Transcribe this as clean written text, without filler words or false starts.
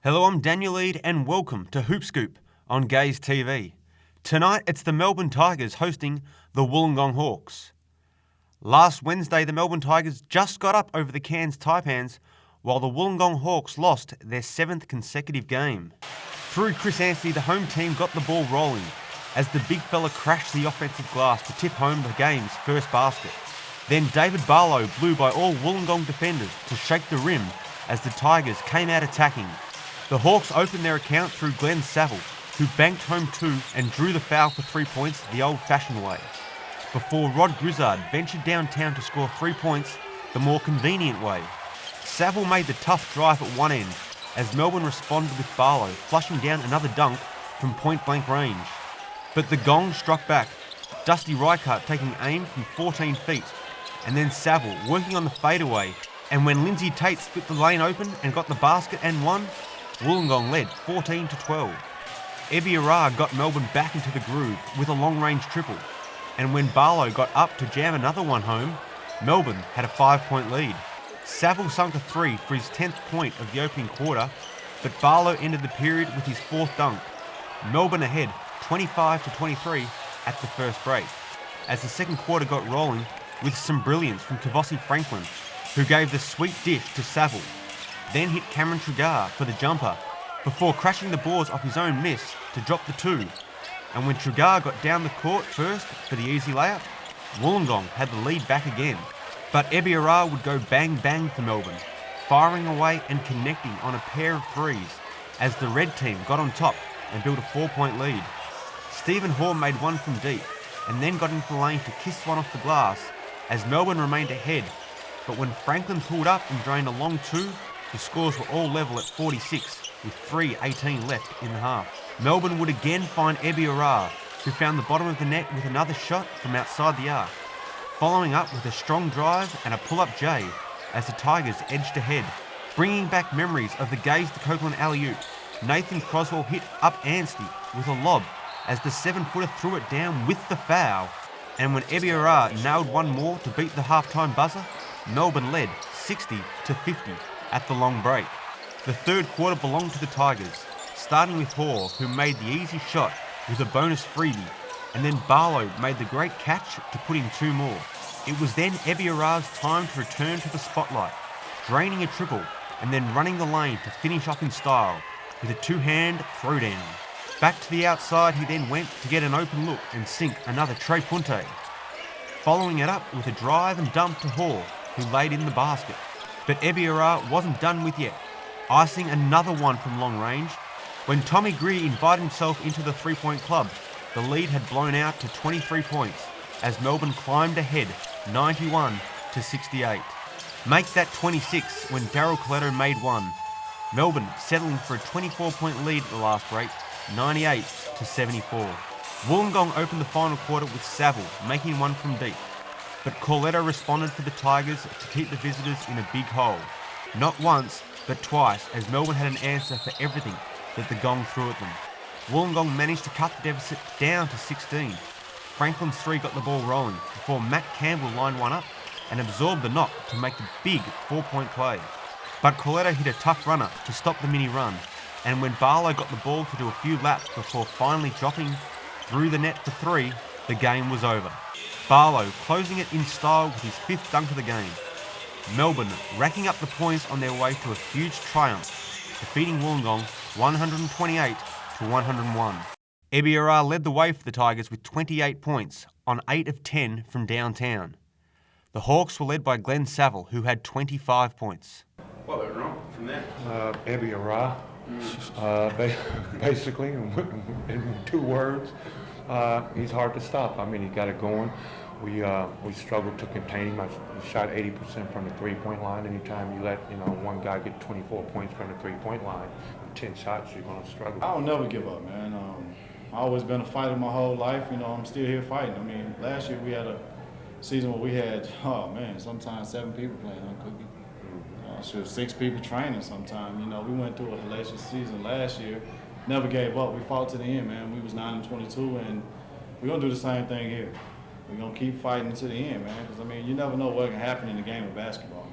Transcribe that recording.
Hello, I'm Daniel Eade and welcome to Hoop Scoop on Gaze TV. Tonight it's the Melbourne Tigers hosting the Wollongong Hawks. Last Wednesday the Melbourne Tigers just got up over the Cairns Taipans while the Wollongong Hawks lost their 7th consecutive game. Through Chris Anstey, the home team got the ball rolling as the big fella crashed the offensive glass to tip home the game's first basket. Then David Barlow blew by all Wollongong defenders to shake the rim as the Tigers came out attacking. The Hawks opened their account through Glenn Saville, who banked home 2 and drew the foul for 3 points the old-fashioned way, before Rod Grizzard ventured downtown to score 3 points the more convenient way. Saville made the tough drive at one end as Melbourne responded with Barlow flushing down another dunk from point-blank range. But the gong struck back, Dusty Reichardt taking aim from 14 feet, and then Saville working on the fadeaway, and when Lindsay Tate split the lane open and got the basket and won, Wollongong led 14-12. Eade got Melbourne back into the groove with a long-range triple, and when Barlow got up to jam another one home, Melbourne had a 5-point lead. Saville sunk a 3 for his 10th point of the opening quarter, but Barlow ended the period with his 4th dunk. Melbourne ahead 25-23 at the first break, as the second quarter got rolling with some brilliance from Kavossi Franklin, who gave the sweet dish to Saville, then hit Cameron Tregar for the jumper, before crashing the boards off his own miss to drop the 2. And when Tregar got down the court first for the easy layup, Wollongong had the lead back again. But Eade would go bang bang for Melbourne, firing away and connecting on a pair of threes as the red team got on top and built a 4-point lead. Stephen Hoare made one from deep and then got into the lane to kiss one off the glass as Melbourne remained ahead. But when Franklin pulled up and drained a long 2, the scores were all level at 46 with 3:18 left in the half. Melbourne would again find Eade, who found the bottom of the net with another shot from outside the arc, following up with a strong drive and a pull-up J as the Tigers edged ahead. Bringing back memories of the Gaze to Copeland alley-oop, Nathan Croswell hit up Anstey with a lob as the 7-footer threw it down with the foul. And when Eade nailed one more to beat the halftime buzzer, Melbourne led 60-50 at the long break. The third quarter belonged to the Tigers, starting with Hoare, who made the easy shot with a bonus freebie, and then Barlow made the great catch to put in 2 more. It was then Eade time to return to the spotlight, draining a triple and then running the lane to finish off in style with a 2-hand throwdown. Back to the outside he then went to get an open look and sink another Trey Punte, following it up with a drive and dump to Hoare, who laid in the basket. But Eade wasn't done with yet, icing another one from long range. When Tommy Greer invited himself into the 3-point club, the lead had blown out to 23 points as Melbourne climbed ahead 91-68. Make that 26 when Daryl Coletto made one. Melbourne settling for a 24-point lead at the last break, 98-74. Wollongong opened the final quarter with Saville making one from deep, but Coletto responded for the Tigers to keep the visitors in a big hole. Not once, but twice, as Melbourne had an answer for everything that the gong threw at them. Wollongong managed to cut the deficit down to 16. Franklin's 3 got the ball rolling before Matt Campbell lined one up and absorbed the knock to make the big 4-point play. But Coletto hit a tough runner to stop the mini run, and when Barlow got the ball to do a few laps before finally dropping through the net for 3, the game was over. Barlow closing it in style with his 5th dunk of the game. Melbourne racking up the points on their way to a huge triumph, defeating Wollongong 128-101. Eade led the way for the Tigers with 28 points on 8 of 10 from downtown. The Hawks were led by Glenn Saville, who had 25 points. What went wrong from there? Eade, basically, in 2 words, he's hard to stop. I mean, he got it going. We struggled to contain him. I shot 80% from the 3-point line. Anytime you let one guy get 24 points from the 3-point line, 10 shots, you're gonna struggle. I don't never give up, man. I've always been a fighter my whole life. I'm still here fighting. I mean, last year we had a season where we had, sometimes 7 people playing on Cookie. 6 people training sometimes. We went through a hellacious season last year. Never gave up. We fought to the end, man. We was 9-22, and we're gonna do the same thing here. We're going to keep fighting to the end, man, because, you never know what can happen in the game of basketball.